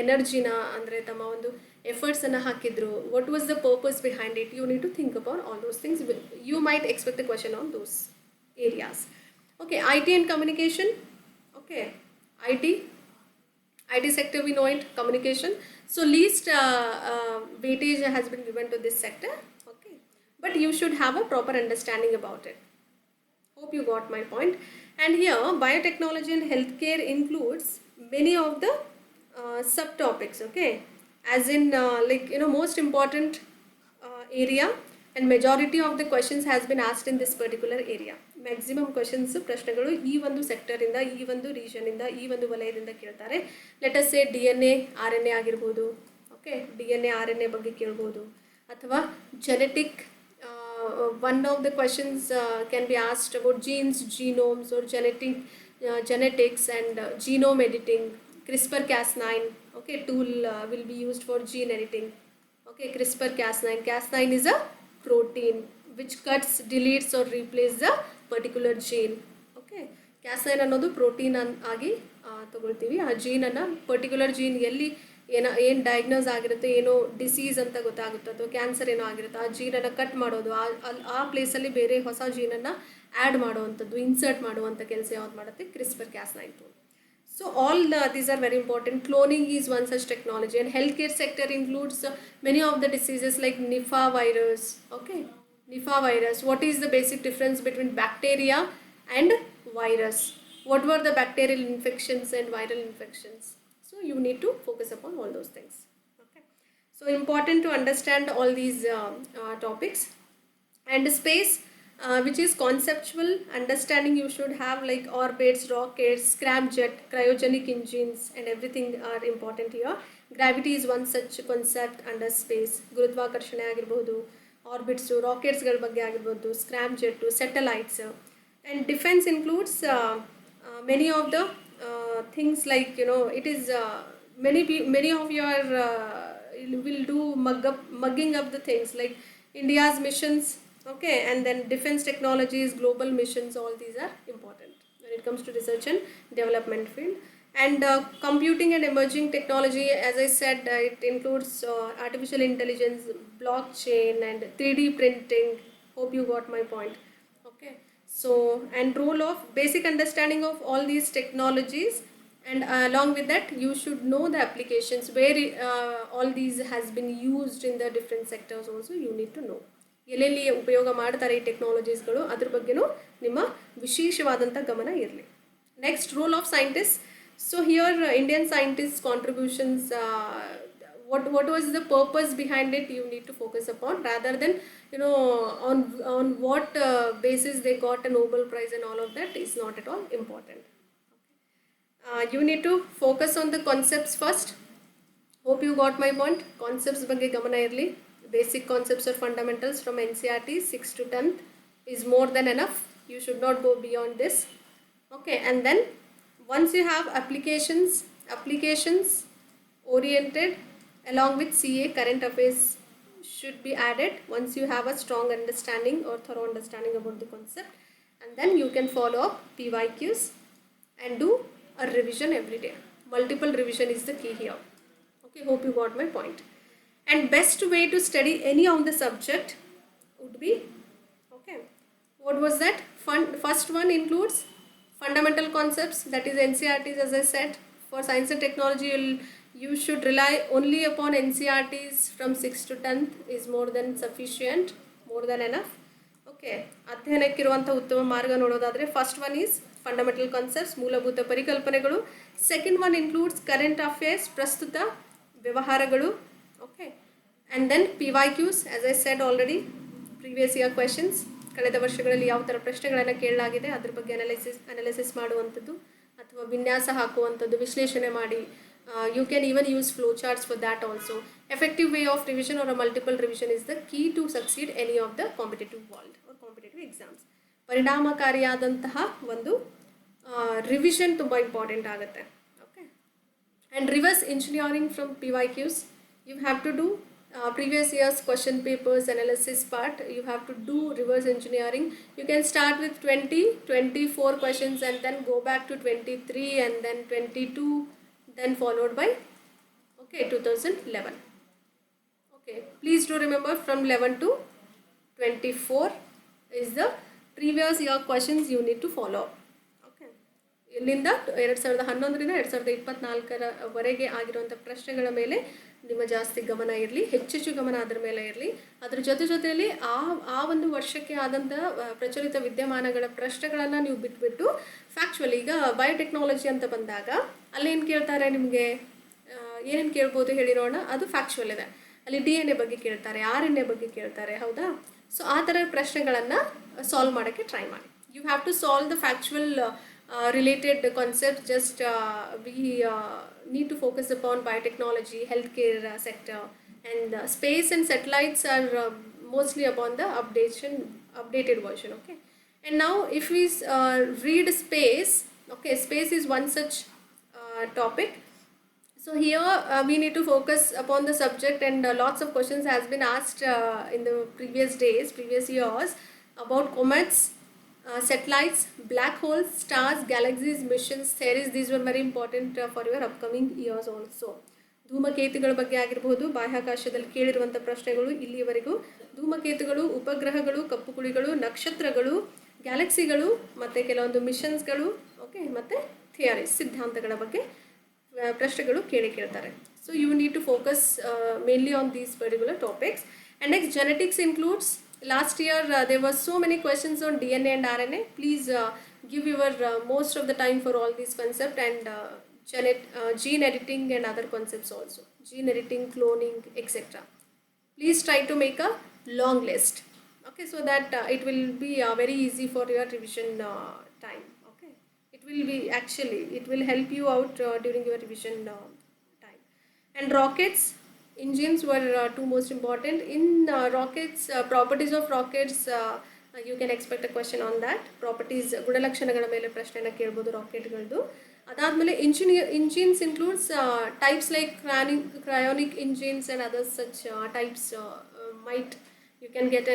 ಎನರ್ಜಿನ ಅಂದರೆ ತಮ್ಮ ಒಂದು ಎಫರ್ಟ್ಸನ್ನು ಹಾಕಿದ್ರು, what was the purpose behind it, you need to think about all those things. You might expect the question on those areas. Okay, I T and communication. Okay, I T sector, we know it, communication. So least weightage has been given to this sector. Okay, but you should have a proper understanding about it. Hope you got my point. And here biotechnology and healthcare includes many of the subtopics. Okay, as in most important area, and majority of the questions has been asked in this particular area. Maximum questions ಪ್ರಶ್ನೆಗಳು ಈ ಒಂದು ಸೆಕ್ಟರಿಂದ, ಈ ಒಂದು ರೀಜನಿಂದ, ಈ ಒಂದು ವಲಯದಿಂದ ಕೇಳ್ತಾರೆ. Let us ಸೇ DNA RNA ಆಗಿರ್ಬೋದು. ಓಕೆ, DNA RNA ಬಗ್ಗೆ ಕೇಳ್ಬೋದು, ಅಥವಾ genetic. One of the questions can be asked about genes, genomes, or genetics and genome editing. CRISPR-Cas9, okay, tool will be used for gene editing. Okay, CRISPR-Cas9. Cas9 is a protein which cuts, deletes or replaces the particular gene. Okay, Cas9 ಅನ್ನೋದು protein ಆಗಿ ತಗೊಳ್ತೀವಿ. ಆ ಜೀನನ್ನು, particular gene ಎಲ್ಲಿ ಏನು diagnose ಆಗಿರುತ್ತೆ, ಏನೋ disease ಅಂತ ಗೊತ್ತಾಗುತ್ತೆ, ಅಥವಾ ಕ್ಯಾನ್ಸರ್ ಏನೋ ಆಗಿರುತ್ತೆ, ಆ ಜೀನನ್ನು ಕಟ್ ಮಾಡೋದು, ಆ ಪ್ಲೇಸಲ್ಲಿ ಬೇರೆ ಹೊಸ ಜೀನನ್ನು ಆ್ಯಡ್ ಮಾಡುವಂಥದ್ದು, ಇನ್ಸರ್ಟ್ ಮಾಡುವಂಥ ಕೆಲಸ ಯಾವ್ದು ಮಾಡುತ್ತೆ, CRISPR-Cas9 tool. So all these are very important. Cloning is one such technology, and healthcare sector includes many of the diseases like Nipah virus. Okay, Nipah virus. What is the basic difference between bacteria and virus? What were the bacterial infections and viral infections? So you need to focus upon all those things. Okay, so important to understand all these topics. And space, which is conceptual understanding you should have, like orbits, rockets, scramjet, cryogenic engines, and everything are important here. Gravity is one such concept under space. ಗುರುತ್ವಾಕರ್ಷಣೆ ಆಗಿರ್ಬೋದು, orbits, rockets ಗಳ ಬಗ್ಗೆ ಆಗಿರ್ಬೋದು, scramjet, satellites. And defense includes many of the things like, it is many of your will do mugging up the things like India's missions. Okay, and then defense technologies, global missions, all these are important when it comes to research and development field. And computing and emerging technology, as I said, it includes artificial intelligence, blockchain, and 3D printing. Hope you got my point. Okay, so, and role of basic understanding of all these technologies, and along with that you should know the applications where all these has been used in the different sectors also. You need to know ಎಲ್ಲೆಲ್ಲಿ ಉಪಯೋಗ ಮಾಡ್ತಾರೆ ಈ ಟೆಕ್ನಾಲಜೀಸ್ಗಳು, ಅದ್ರ ಬಗ್ಗೆನೂ ನಿಮ್ಮ ವಿಶೇಷವಾದಂಥ ಗಮನ ಇರಲಿ. Next, roll of scientist. So here Indian scientist contributions, what was the purpose behind it, you need to focus upon, rather than on what basis they got a Nobel Prize and all of that is not at all important. You need to focus on the concepts first. Hope you got my point. Concepts ಬಗ್ಗೆ ಗಮನ ಇರಲಿ. Basic concepts or fundamentals from NCERT 6 to 10th is more than enough. You should not go beyond this. Okay, and then once you have applications oriented along with CA, current affairs should be added once you have a strong understanding or thorough understanding about the concept, and then you can follow up PYQs and do a revision every day. Multiple revision is the key here. Okay, hope you got my point. And best way to study any of the subject would be, okay, what was that? First one includes fundamental concepts, that is NCERTs. As I said, for science and technology you should rely only upon NCERTs from 6th to 10th is more than sufficient, more than enough. Okay, ಅಧ್ಯಯನಕ್ಕಿರುವಂಥ ಉತ್ತಮ ಮಾರ್ಗ ನೋಡೋದಾದರೆ first one is fundamental concepts, ಮೂಲಭೂತ ಪರಿಕಲ್ಪನೆಗಳು. Second one includes current affairs, ಪ್ರಸ್ತುತ ವ್ಯವಹಾರಗಳು. Okay, and then PYQs, as I said already, previous year questions, ಕಳೆದ ವರ್ಷಗಳಲ್ಲಿ ಯಾವ ಥರ ಪ್ರಶ್ನೆಗಳನ್ನು ಕೇಳಲಾಗಿದೆ ಅದ್ರ ಬಗ್ಗೆ ಅನಾಲಿಸಿಸ್ ಮಾಡುವಂಥದ್ದು ಅಥವಾ ವಿನ್ಯಾಸ ಹಾಕುವಂಥದ್ದು, ವಿಶ್ಲೇಷಣೆ ಮಾಡಿ. You can even use flowcharts for that also. Effective way of revision or a multiple revision is the key to succeed any of the competitive world or competitive exams. ಪರಿಣಾಮಕಾರಿಯಾದಂತಹ ಒಂದು ರಿವಿಷನ್ ತುಂಬ important ಆಗುತ್ತೆ. Okay, and reverse engineering from PYQs, you have to do previous years question papers analysis part. You have to do reverse engineering. You can start with 24 questions and then go back to 23 and then 22, then followed by 2011. Okay, please do remember from 11 to 24 is the previous year questions you need to follow. Okay, ಇಲ್ಲಿಂದ 2011ರಿಂದ 2024ವರೆಗೆ ಆಗಿರುವಂಥ ಪ್ರಶ್ನೆಗಳ ಮೇಲೆ ನಿಮ್ಮ ಜಾಸ್ತಿ ಗಮನ ಇರಲಿ, ಹೆಚ್ಚೆಚ್ಚು ಗಮನ ಅದರ ಮೇಲೆ ಇರಲಿ. ಅದ್ರ ಜೊತೆಯಲ್ಲಿ ಆ ಒಂದು ವರ್ಷಕ್ಕೆ ಆದಂಥ ಪ್ರಚಲಿತ ವಿದ್ಯಮಾನಗಳ ಪ್ರಶ್ನೆಗಳನ್ನು ನೀವು ಬಿಟ್ಬಿಟ್ಟು ಫ್ಯಾಕ್ಚುವಲ್, ಈಗ ಬಯೋಟೆಕ್ನಾಲಜಿ ಅಂತ ಬಂದಾಗ ಅಲ್ಲೇನು ಕೇಳ್ತಾರೆ, ನಿಮಗೆ ಏನೇನು ಕೇಳ್ಬೋದು ಹೇಳಿರೋಣ, ಅದು ಫ್ಯಾಕ್ಚುವಲ್ ಇದೆ. ಅಲ್ಲಿ DNA ಬಗ್ಗೆ ಕೇಳ್ತಾರೆ, RNA ಬಗ್ಗೆ ಕೇಳ್ತಾರೆ, ಹೌದಾ? ಸೊ ಆ ಥರ ಪ್ರಶ್ನೆಗಳನ್ನು ಸಾಲ್ವ್ ಮಾಡೋಕ್ಕೆ ಟ್ರೈ ಮಾಡಿ. You have to solve the factual related concepts. Just we need to focus upon biotechnology, healthcare sector, and space and satellites are mostly upon the updated version. Okay, and now if we read space, okay, space is one such topic. So here we need to focus upon the subject, and lots of questions has been asked in the previous years about comets, satellites, black holes, stars, galaxies, missions, theories. These were very important for your upcoming years also. ಧೂಮಕೇತುಗಳ ಬಗ್ಗೆ ಆಗಿರಬಹುದು, ಬಾಹ್ಯಾಕಾಶದಲ್ಲಿ ಕೇಳಿರುವಂಥ ಪ್ರಶ್ನೆಗಳು ಇಲ್ಲಿಯವರೆಗೂ ಧೂಮಕೇತುಗಳು, ಉಪಗ್ರಹಗಳು, ಕಪ್ಪು ಕುಳಿಗಳು, ನಕ್ಷತ್ರಗಳು, ಗ್ಯಾಲಕ್ಸಿಗಳು ಮತ್ತು ಕೆಲವೊಂದು ಮಿಷನ್ಸ್ಗಳು, okay, ಮತ್ತು theories, ಸಿದ್ಧಾಂತಗಳ ಬಗ್ಗೆ ಪ್ರಶ್ನೆಗಳು ಕೇಳ್ತಾರೆ. So you need to focus mainly on these particular topics. And next genetics includes. Last year there were so many questions on DNA and RNA. Please give your most of the time for all these concepts, and gene editing and other concepts also. Gene editing, cloning, etc. Please try to make a long list. Okay, so that it will be very easy for your revision time. Okay, it will help you out during your revision time. And rockets, engines were two most important. In rockets, properties of rockets, you can expect a question on that. Properties, ಗುಣಲಕ್ಷಣಗಳ ಮೇಲೆ ಪ್ರಶ್ನೆನ ಕೇಳ್ಬೋದು ರಾಕೆಟ್ಗಳದ್ದು. ಅದಾದಮೇಲೆ engines includes types like cryonic engines and other such types. You can get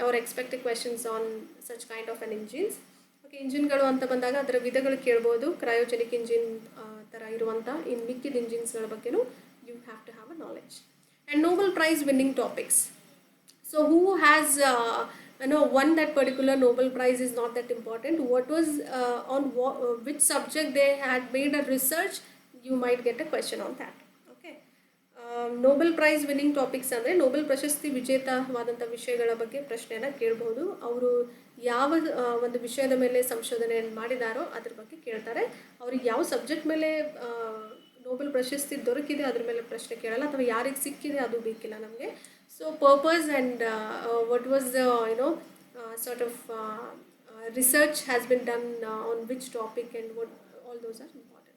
or expect questions on such kind of an engines. Okay, ಇಂಜಿನ್ಗಳು ಅಂತ ಬಂದಾಗ ಅದರ ವಿಧಗಳು ಕೇಳ್ಬೋದು. ಕ್ರಯೋಜೆನಿಕ್ ಇಂಜಿನ್ ಥರ ಇರುವಂಥ ಇನ್ನು ಮಿಕ್ಕಿದ ಇಂಜಿನ್ಸ್ಗಳ ಬಗ್ಗೆನೂ you have to have a knowledge. And Nobel Prize winning topics. So who has won that particular Nobel Prize is not that important. What was on which subject they had made a research, you might get a question on that. Okay, Nobel Prize winning topics ಅಂದರೆ Nobel ಪ್ರಶಸ್ತಿ ವಿಜೇತವಾದಂಥ ವಿಷಯಗಳ ಬಗ್ಗೆ ಪ್ರಶ್ನೆಯನ್ನು ಕೇಳಬಹುದು. ಅವರು ಯಾವ ಒಂದು ವಿಷಯದ ಮೇಲೆ ಸಂಶೋಧನೆಯನ್ನು ಮಾಡಿದಾರೋ ಅದ್ರ ಬಗ್ಗೆ ಕೇಳ್ತಾರೆ. ಅವ್ರಿಗೆ ಯಾವ ಸಬ್ಜೆಕ್ಟ್ ಮೇಲೆ ನೋಬೆಲ್ ಪ್ರಶಸ್ತಿ ದೊರಕಿದೆ ಅದ್ರ ಮೇಲೆ ಪ್ರಶ್ನೆ ಕೇಳಲ್ಲ, ಅಥವಾ ಯಾರಿಗೆ ಸಿಕ್ಕಿದೆ ಅದು ಬೇಕಿಲ್ಲ ನಮಗೆ. So purpose and what was the sort of research has been done on which topic and what, all those are important.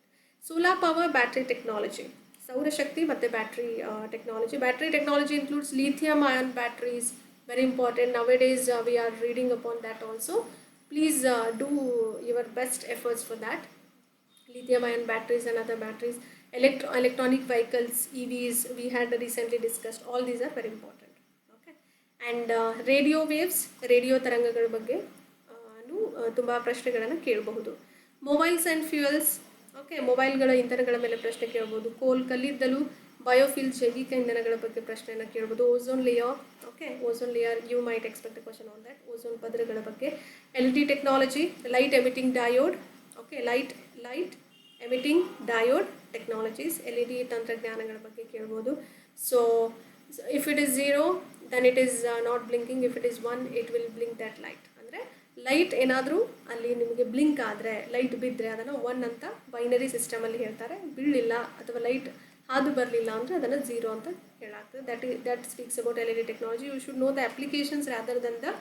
Solar power, battery technology, ಸೌರಶಕ್ತಿ ಮತ್ತು battery technology. Battery technology includes lithium ion batteries, very important. Nowadays we are reading upon that also. Please do your best efforts for that. Lithium ion batteries and other batteries. electronic vehicles, EVs, we had recently discussed. All these are very important. Okay, and radio waves, radio ತರಂಗಗಳ ಬಗ್ಗೆ ತುಂಬ ಪ್ರಶ್ನೆಗಳನ್ನು ಕೇಳಬಹುದು. Mobiles and fuels, okay, ಮೊಬೈಲ್ಗಳ ಇಂಧನಗಳ ಮೇಲೆ ಪ್ರಶ್ನೆ ಕೇಳ್ಬೋದು. ಕೋಲ್, ಕಲ್ಲಿದ್ದಲು, ಬಯೋಫಿಲ್, ಜೈವಿಕ ಇಂಧನಗಳ ಬಗ್ಗೆ ಪ್ರಶ್ನೆಯನ್ನು ಕೇಳ್ಬೋದು. Ozone layer, okay, ozone layer, you might expect a question on that. Ozone ಪದರಗಳ ಬಗ್ಗೆ. LED technology, light emitting diode, okay, light emitting diode technologies, LED ತಂತ್ರಜ್ಞಾನಗಳ ಬಗ್ಗೆ ಕೇಳ್ಬೋದು. So if it is 0 then it is not blinking, if it is 1 it will blink that light. ಅಂದರೆ light ಏನಾದರೂ ಅಲ್ಲಿ ನಿಮಗೆ blink ಆದರೆ, ಲೈಟ್ ಬಿದ್ದರೆ ಅದನ್ನು 1 ಅಂತ ಬೈನರಿ ಸಿಸ್ಟಮಲ್ಲಿ ಹೇಳ್ತಾರೆ. ಬೀಳಿಲ್ಲ ಅಥವಾ ಲೈಟ್ ಹಾದು ಬರಲಿಲ್ಲ ಅಂದರೆ ಅದನ್ನು 0 ಅಂತ ಹೇಳಾಗ್ತದೆ. that speaks about LED technology. You should know the applications rather than the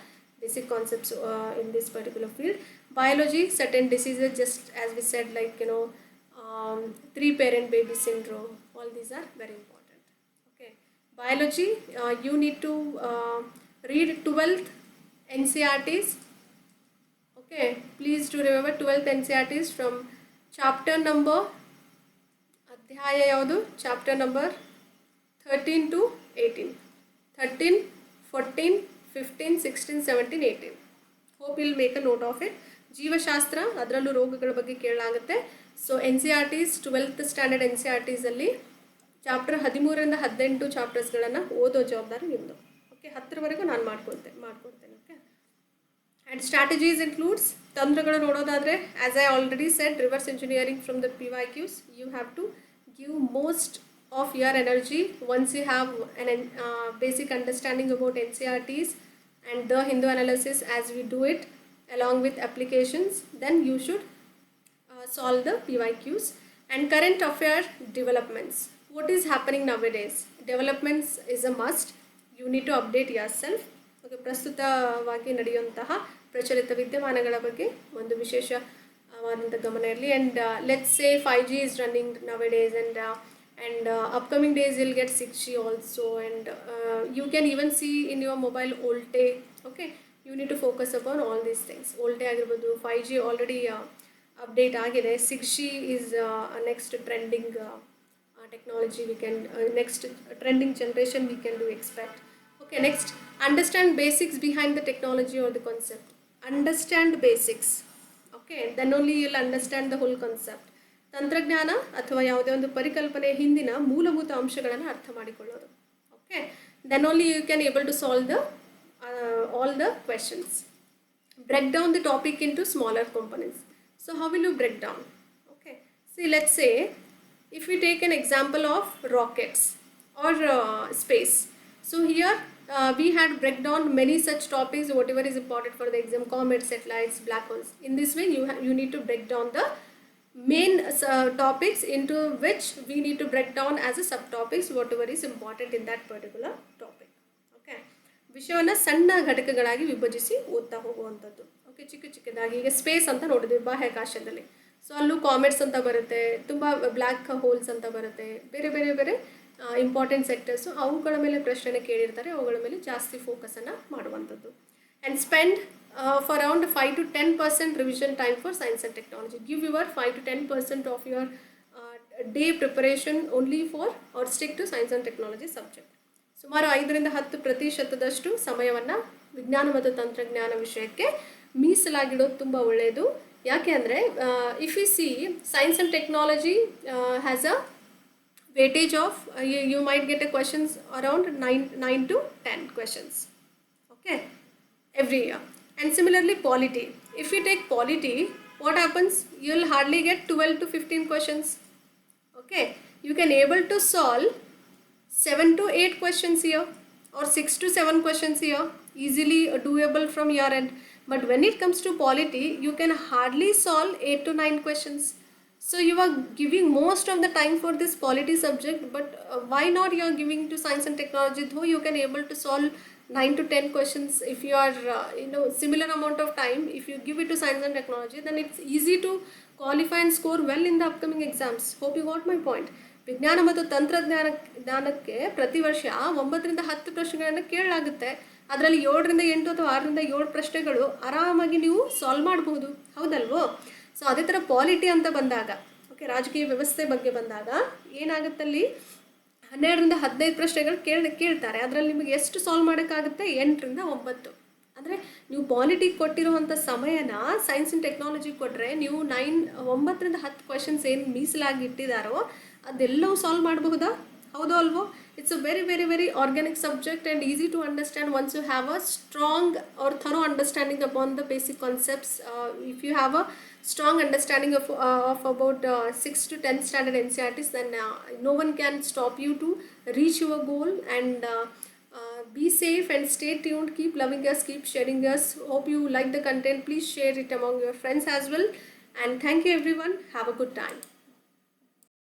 basic concepts in this particular field. Biology, certain diseases, just as we said, like 3-parent baby syndrome, all these are very important. Okay, biology, you need to read 12th NCERTs. Okay, please do remember 12th NCERTs from chapter number, ಅಧ್ಯಾಯ ಯಾವುದು, chapter number 13 to 18, 13, 14, 15, 16, 17, 18. Hope will make a note of it. ಜೀವಶಾಸ್ತ್ರ, ಅದರಲ್ಲೂ ರೋಗಗಳ ಬಗ್ಗೆ ಕೇಳಲಾಗುತ್ತೆ. So NCERTs, 12th standard NCERTsಲ್ಲಿ chapter 13ರಿಂದ 18 ಚಾಪ್ಟರ್ಸ್ಗಳನ್ನು ಓದೋ ಜವಾಬ್ದಾರಿ ನಿಮ್ಮದು. ಓಕೆ, 10ರವರೆಗೂ ನಾನು ಮಾಡ್ಕೊಡ್ತೇನೆ. ಓಕೆ, ಆ್ಯಂಡ್ ಸ್ಟ್ರಾಟಜೀಸ್ ಇನ್ಕ್ಲೂಡ್ಸ್, ತಂತ್ರಗಳು ನೋಡೋದಾದರೆ, as I already said, reverse engineering from the PYQs, you have to give most of your energy once you have an basic understanding about NCERTs and the Hindu analysis as we do it along with applications, then you should solve the PYQs. And current affair developments, what is happening nowadays, developments is a must, you need to update yourself. Okay, ಪ್ರಸ್ತುತವಾಗಿ ನಡೆಯುವಂತಹ ಪ್ರಚಲಿತ ವಿದ್ಯಮಾನಗಳ ಬಗ್ಗೆ ಒಂದು ವಿಶೇಷವಾದಂಥ ಗಮನ ಇರಲಿ. And let's say 5G is running nowadays, and upcoming days you'll get 6G also, and you can even see in your mobile VoLTE. Okay, you need to focus upon all these things. VoLTE ಆಗಿರ್ಬೋದು, 5G already update ಆಗಿದೆ. 6G is next trending technology, we can next trending generation we can do expect. Okay, next, understand basics behind the technology or the concept. Understand basics. Okay, then only you'll understand the whole concept. ತಂತ್ರಜ್ಞಾನ ಅಥವಾ ಯಾವುದೇ ಒಂದು ಪರಿಕಲ್ಪನೆ ಹಿಂದಿನ ಮೂಲಭೂತ ಅಂಶಗಳನ್ನು ಅರ್ಥ ಮಾಡಿಕೊಳ್ಳೋದು. Okay, then only you can able to solve the all the questions. Break down the topic into smaller components. So how will you break down? Okay, see let's say if you take an example of rockets or space. So here we had break down many such topics, whatever is important for the exam: comets, satellites, black holes. In this way you need to break down the main topics into which we need to break down as a subtopics whatever is important in that particular topic. Okay, ವಿಷಯವನ್ನು ಸಣ್ಣ ಘಟಕಗಳಾಗಿ ವಿಭಜಿಸಿ ಓದ್ತಾ ಹೋಗುವಂಥದ್ದು. Okay, ಚಿಕ್ಕದಾಗಿ. ಈಗ space ಅಂತ ನೋಡಿದ್ವಿ, ಬಾಹ್ಯಾಕಾಶದಲ್ಲಿ. ಸೊ ಅಲ್ಲೂ ಕಾಮೆಟ್ಸ್ ಅಂತ ಬರುತ್ತೆ, ತುಂಬ ಬ್ಲ್ಯಾಕ್ ಹೋಲ್ಸ್ ಅಂತ ಬರುತ್ತೆ, ಬೇರೆ ಬೇರೆ ಬೇರೆ ಇಂಪಾರ್ಟೆಂಟ್ ಸೆಕ್ಟರ್ಸು, ಅವುಗಳ ಮೇಲೆ ಪ್ರಶ್ನೆ ಕೇಳಿರ್ತಾರೆ, ಅವುಗಳ ಮೇಲೆ ಜಾಸ್ತಿ ಫೋಕಸನ್ನು ಮಾಡುವಂಥದ್ದು. And spend for around 5 to 10% revision time for science and technology. Give your 5 to 10% of your day preparation only for or stick to science and technology subject. ಸುಮಾರು 5-10% ಸಮಯವನ್ನು ವಿಜ್ಞಾನ ಮತ್ತು ತಂತ್ರಜ್ಞಾನ ವಿಷಯಕ್ಕೆ ಮೀಸಲಾಗಿಡೋದು ತುಂಬ ಒಳ್ಳೆಯದು. ಯಾಕೆ ಅಂದರೆ if U C science and technology has a weightage of you might get a questions around 9 to 10 questions, okay, every year. And similarly polity, if you take polity, what happens, you'll hardly get 12 to 15 questions. Okay, you can able to solve 7 to 8 questions here or 6 to 7 questions here, easily doable from your end. But when it comes to polity, you can hardly solve 8 to 9 questions. So you are giving most of the time for this polity subject, but why not you are giving to science and technology, though you can able to solve 9 to 10 questions if you are similar amount of time. If you give it to science and technology, then it's easy to qualify and score well in the upcoming exams. Hope you got my point. ವಿಜ್ಞಾನ ಮತ್ತು ತಂತ್ರಜ್ಞಾನಕ್ಕೆ ಪ್ರತಿ ವರ್ಷ 9ರಿಂದ 10 ಪ್ರಶ್ನೆಗಳನ್ನು ಕೇಳಲಾಗುತ್ತೆ. ಅದರಲ್ಲಿ 7ರಿಂದ 8 ಅಥವಾ 6ರಿಂದ 7 ಪ್ರಶ್ನೆಗಳು ಆರಾಮಾಗಿ ನೀವು ಸಾಲ್ವ್ ಮಾಡಬಹುದು, ಹೌದಲ್ವೋ? ಸೊ ಅದೇ ಥರ ಪಾಲಿಟಿ ಅಂತ ಬಂದಾಗ, ಓಕೆ, ರಾಜಕೀಯ ವ್ಯವಸ್ಥೆ ಬಗ್ಗೆ ಬಂದಾಗ ಏನಾಗುತ್ತಲ್ಲಿ 12ರಿಂದ 15 ಪ್ರಶ್ನೆಗಳು ಕೇಳ್ತಾರೆ. ಅದರಲ್ಲಿ ನಿಮಗೆ ಎಷ್ಟು ಸಾಲ್ವ್ ಮಾಡೋಕ್ಕಾಗುತ್ತೆ? 8ರಿಂದ 9. ಅಂದರೆ ನೀವು ಪಾಲಿಟಿಗೆ ಕೊಟ್ಟಿರುವಂಥ ಸಮಯನ ಸೈನ್ಸ್ ಆ್ಯಂಡ್ ಟೆಕ್ನಾಲಜಿ ಕೊಟ್ಟರೆ ನೀವು 9ರಿಂದ 10 ಕ್ವೆಶನ್ಸ್ ಏನು ಮೀಸಲಾಗಿ ಇಟ್ಟಿದ್ದಾರೋ ಅದೆಲ್ಲವೂ ಸಾಲ್ವ್ ಮಾಡಬಹುದಾ? ಹೌದೋ ಅಲ್ವೋ? It's a very, very, very organic subject and easy to understand once you have a strong or thorough understanding upon the basic concepts. If you have a strong understanding of about 6 to 10 standard NCERTs, then no one can stop you to reach your goal. And be safe and stay tuned. Keep loving us, keep sharing us. Hope you like the content. Please share it among your friends as well. And thank you everyone. Have a good time.